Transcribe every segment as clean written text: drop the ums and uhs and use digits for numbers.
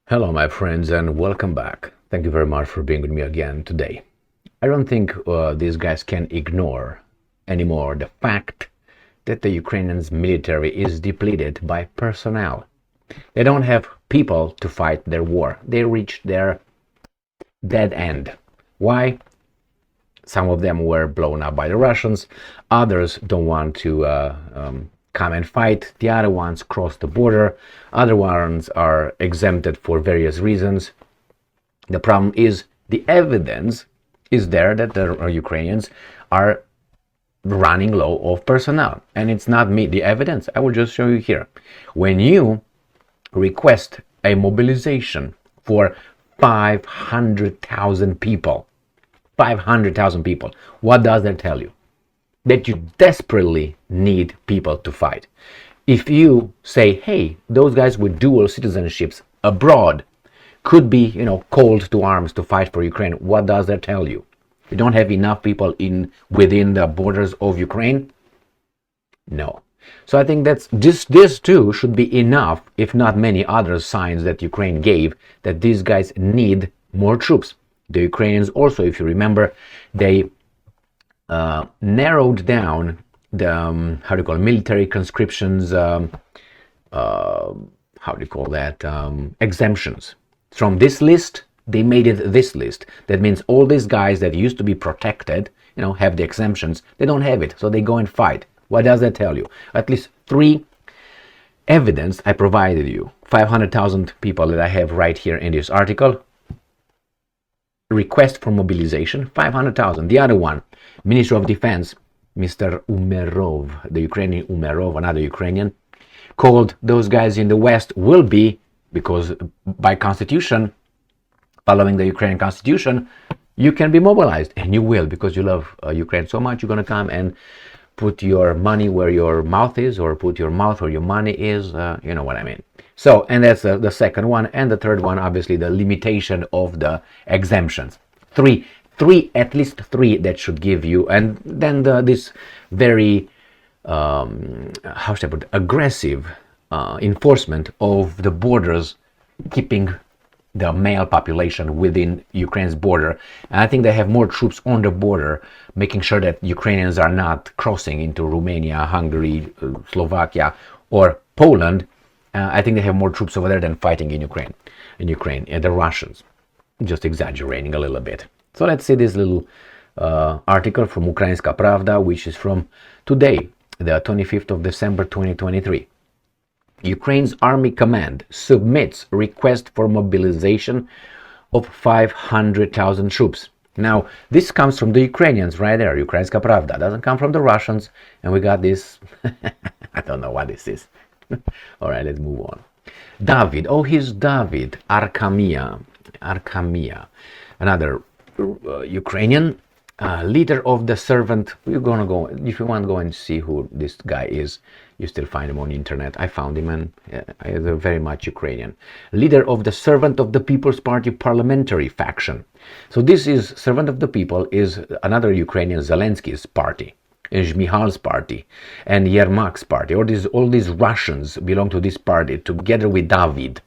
Hello, my friends, and welcome back. Thank you very much for being with me again today. I don't think these guys can ignore anymore the fact that the Ukrainians military is depleted by personnel. They don't have people to fight their war. They reached their dead end. Why? Some of them were blown up by the Russians. Others don't want to come and fight. The other ones cross the border. Other ones are exempted for various reasons. The problem is the evidence is there that the Ukrainians are running low of personnel. And it's not me, the evidence. I will just show you here. When you request a mobilization for 500,000 people, 500,000 people, what does that tell you? That you desperately need people to fight. If you say, hey, those guys with dual citizenships abroad could be, called to arms to fight for Ukraine, what does that tell you? You don't have enough people within the borders of Ukraine? No. So I think that's this too should be enough, if not many other signs that Ukraine gave, that these guys need more troops. The Ukrainians also, if you remember, they narrowed down the military conscriptions, exemptions. From this list, they made it this list. That means all these guys that used to be protected, have the exemptions, they don't have it, so they go and fight. What does that tell you? At least three evidence I provided you. 500,000 people that I have right here in this article. Request for mobilization, 500,000. The other one, Minister of Defense, Mr. Umerov, the Ukrainian Umerov, another Ukrainian, called those guys in the West will be, because by constitution, following the Ukrainian constitution, you can be mobilized, and you will, because you love Ukraine so much, you're going to come and put your money where your mouth is, or put your mouth where your money is, you know what I mean. So, and that's the second one. And the third one, obviously, the limitation of the exemptions. At least three that should give you. And then this very, aggressive enforcement of the borders, keeping the male population within Ukraine's border. And I think they have more troops on the border, making sure that Ukrainians are not crossing into Romania, Hungary, Slovakia, or Poland. I think they have more troops over there than fighting in Ukraine, and the Russians. Just exaggerating a little bit. So let's see this little article from Ukrainska Pravda, which is from today, the 25th of December 2023. Ukraine's Army Command submits request for mobilization of 500,000 troops. Now, this comes from the Ukrainians right there, Ukrainska Pravda. Doesn't come from the Russians. And we got this, I don't know what this is. All right, let's move on. David, he's David Arkamia, another Ukrainian leader of the servant. You're gonna go, if you want to go and see who this guy is, you still find him on the internet. I found him, and he's very much Ukrainian. Leader of the Servant of the People's Party parliamentary faction. So this is Servant of the People is another Ukrainian, Zelenskyy's party, Zhmihal's party, and Yermak's party. All these Russians belong to this party together with David.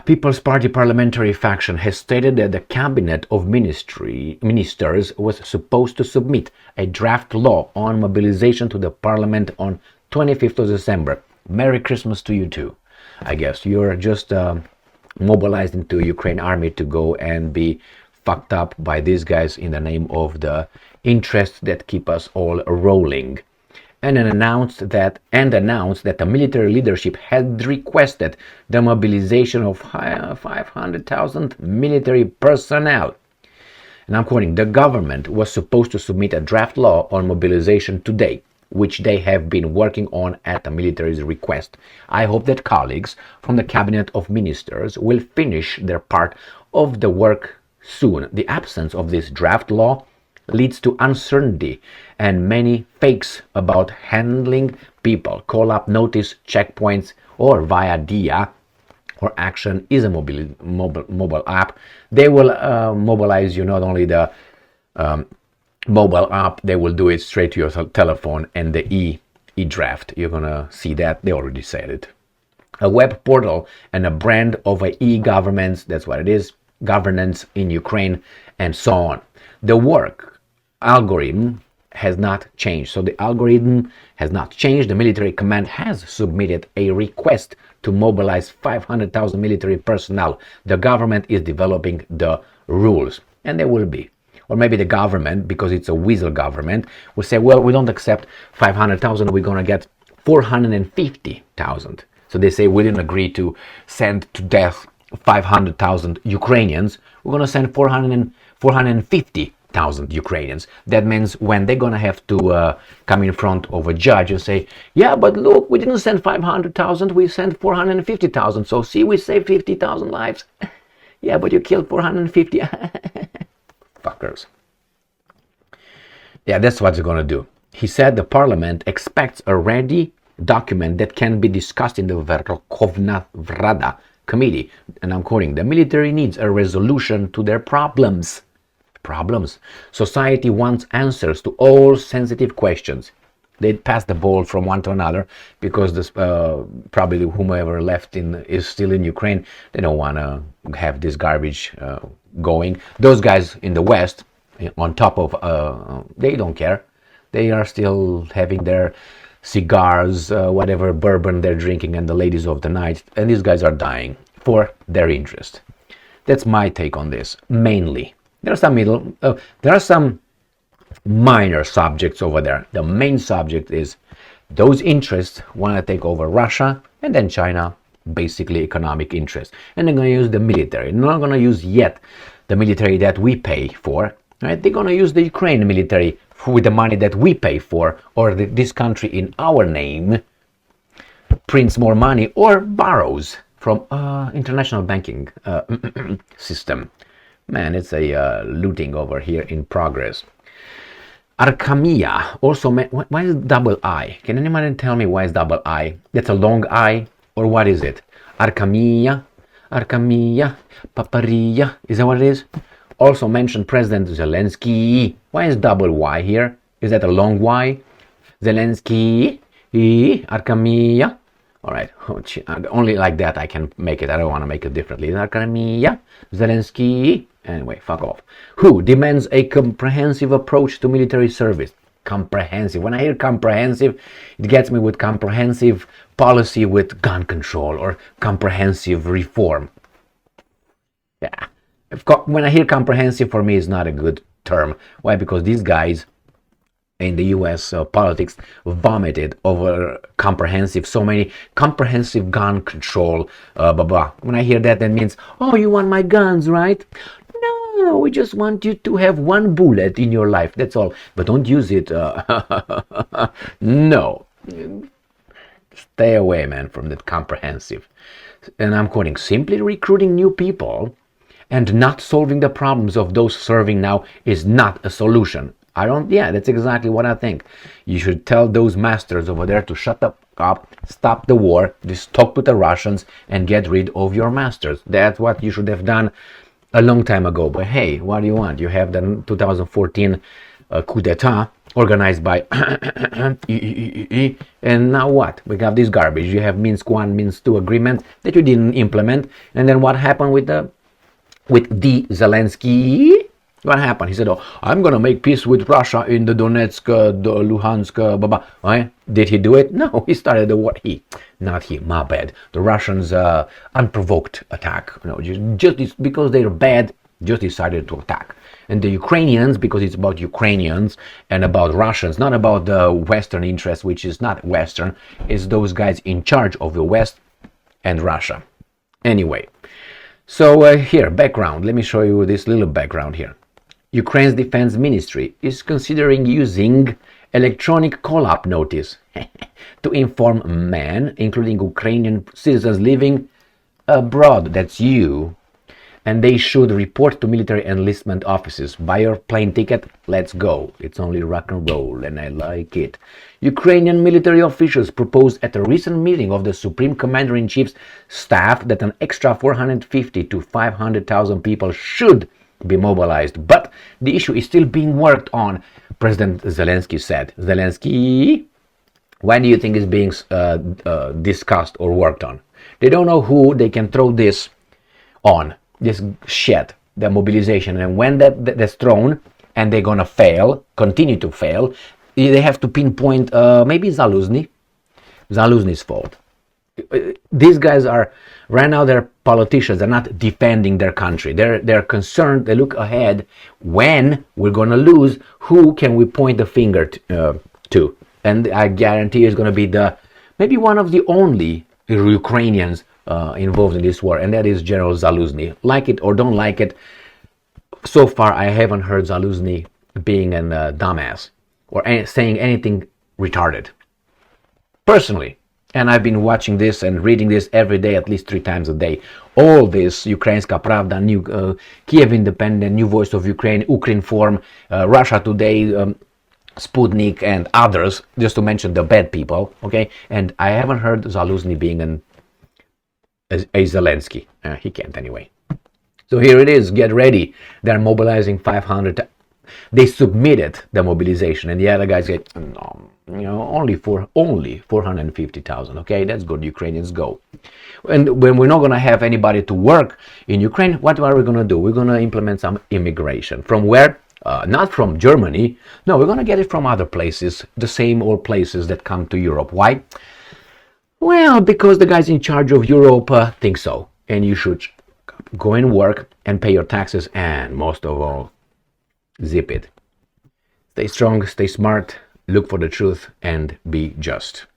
People's Party parliamentary faction has stated that the cabinet of ministers was supposed to submit a draft law on mobilization to the parliament on 25th of December. Merry Christmas to you too. I guess you're just mobilized into Ukraine army to go and be fucked up by these guys in the name of the interests that keep us all rolling. And announced that the military leadership had requested the mobilization of 500,000 military personnel. And I'm quoting, the government was supposed to submit a draft law on mobilization today, which they have been working on at the military's request. I hope that colleagues from the cabinet of ministers will finish their part of the work soon. The absence of this draft law leads to uncertainty and many fakes about handling people. Call up notice checkpoints or via DIA or Action is a mobile app. They will mobilize you not only the mobile app, they will do it straight to your telephone and the e-draft. You're gonna see that. They already said it. a web portal and a brand of a e-governments, that's what it is, governance in Ukraine, and so on. The work algorithm has not changed. So the algorithm has not changed. The military command has submitted a request to mobilize 500,000 military personnel. The government is developing the rules, and there will be. Or maybe the government, because it's a weasel government, will say, well, we don't accept 500,000, we're going to get 450,000. So they say we didn't agree to send to death 500,000 Ukrainians. We're going to send 450,000 Ukrainians. That means when they're going to have to come in front of a judge and say, yeah, but look, we didn't send 500,000, we sent 450,000. So see, we saved 50,000 lives. Yeah, but you killed 450. Fuckers. Yeah, that's what they're going to do. He said the parliament expects a ready document that can be discussed in the Verkhovna Rada committee. And I'm quoting, the military needs a resolution to their problems. Society wants answers to all sensitive questions. They pass the ball from one to another because this, probably whomever left is still in Ukraine. They don't want to have this garbage going. Those guys in the West, on top of, they don't care. They are still having their cigars, whatever bourbon they're drinking, and the ladies of the night. And these guys are dying for their interest. That's my take on this. Mainly, there are some minor subjects over there. The main subject is those interests want to take over Russia and then China, basically economic interests. And they're going to use the military. They're not going to use yet the military that we pay for. Right? They're going to use the Ukraine military with the money that we pay for, or this country in our name prints more money or borrows from international banking system. Man, it's a looting over here in progress. Arkamia also why is it double I? Can anyone tell me why it's double I? That's a long I, or what is it? Arkamia, Paparia, is that what it is? Also mentioned President Zelenskyy. Why is double Y here? Is that a long Y? Zelenskyy, Arkamia. All right, only like that I can make it. I don't want to make it differently. Arkamia, Zelenskyy. Anyway, fuck off. Who demands a comprehensive approach to military service? Comprehensive. When I hear comprehensive, it gets me with comprehensive policy with gun control or comprehensive reform. Yeah. When I hear comprehensive, for me, it's not a good term. Why? Because these guys in the US politics vomited over comprehensive, so many comprehensive gun control, blah, blah. When I hear that, that means, oh, you want my guns, right? No, we just want you to have one bullet in your life, that's all. But don't use it. No. Stay away, man, from that comprehensive. And I'm quoting, simply recruiting new people and not solving the problems of those serving now is not a solution. That's exactly what I think. You should tell those masters over there to shut up, stop the war, just talk to the Russians and get rid of your masters. That's what you should have done a long time ago. But hey, what do you want? You have the 2014 coup d'etat organized by and now what? We got this garbage. You have Minsk 1, Minsk 2 agreement that you didn't implement. And then what happened with Zelenskyy? What happened? He said, oh, I'm going to make peace with Russia in the Donetsk, the Luhansk, blah, blah. Right? Did he do it? No, he started the war. Not he, my bad. The Russians, unprovoked attack. Just because they're bad, just decided to attack. And the Ukrainians, because it's about Ukrainians and about Russians, not about the Western interest, which is not Western, is those guys in charge of the West and Russia. Anyway, so here, background. Let me show you this little background here. Ukraine's defense ministry is considering using electronic call-up notice to inform men, including Ukrainian citizens living abroad, that's you, and they should report to military enlistment offices. Buy your plane ticket, let's go. It's only rock and roll, and I like it. Ukrainian military officials proposed at a recent meeting of the Supreme Commander-in-Chief's staff that an extra 450 to 500,000 people should be mobilized, but the issue is still being worked on, President Zelenskyy said. Zelenskyy, when do you think is being discussed or worked on? They don't know who they can throw this on, this shit, the mobilization. And when that's thrown and they're gonna fail, continue to fail, they have to pinpoint maybe Zaluzny's fault. These guys are right now, they're politicians. They're not defending their country. They're concerned. They look ahead. When we're gonna lose, who can we point the finger to? And I guarantee it's gonna be maybe one of the only Ukrainians involved in this war, and that is General Zaluzny. Like it or don't like it, so far I haven't heard Zaluzny being a dumbass or saying anything retarded. Personally. And I've been watching this and reading this every day, at least 3 times a day. All this, Ukrainska Pravda, New Kiev Independent, New Voice of Ukraine, Ukrinform, Russia Today, Sputnik, and others, just to mention the bad people, okay? And I haven't heard Zaluzny being a Zelenskyy. He can't anyway. So here it is, get ready. They're mobilizing 500. They submitted the mobilization, and the other guys get, only 450,000. Okay, that's good. Ukrainians go. And when we're not going to have anybody to work in Ukraine, what are we going to do? We're going to implement some immigration. From where? Not from Germany. No, we're going to get it from other places, the same old places that come to Europe. Why? Well, because the guys in charge of Europe think so. And you should go and work and pay your taxes, and most of all, zip it. Stay strong, stay smart, look for the truth, and be just.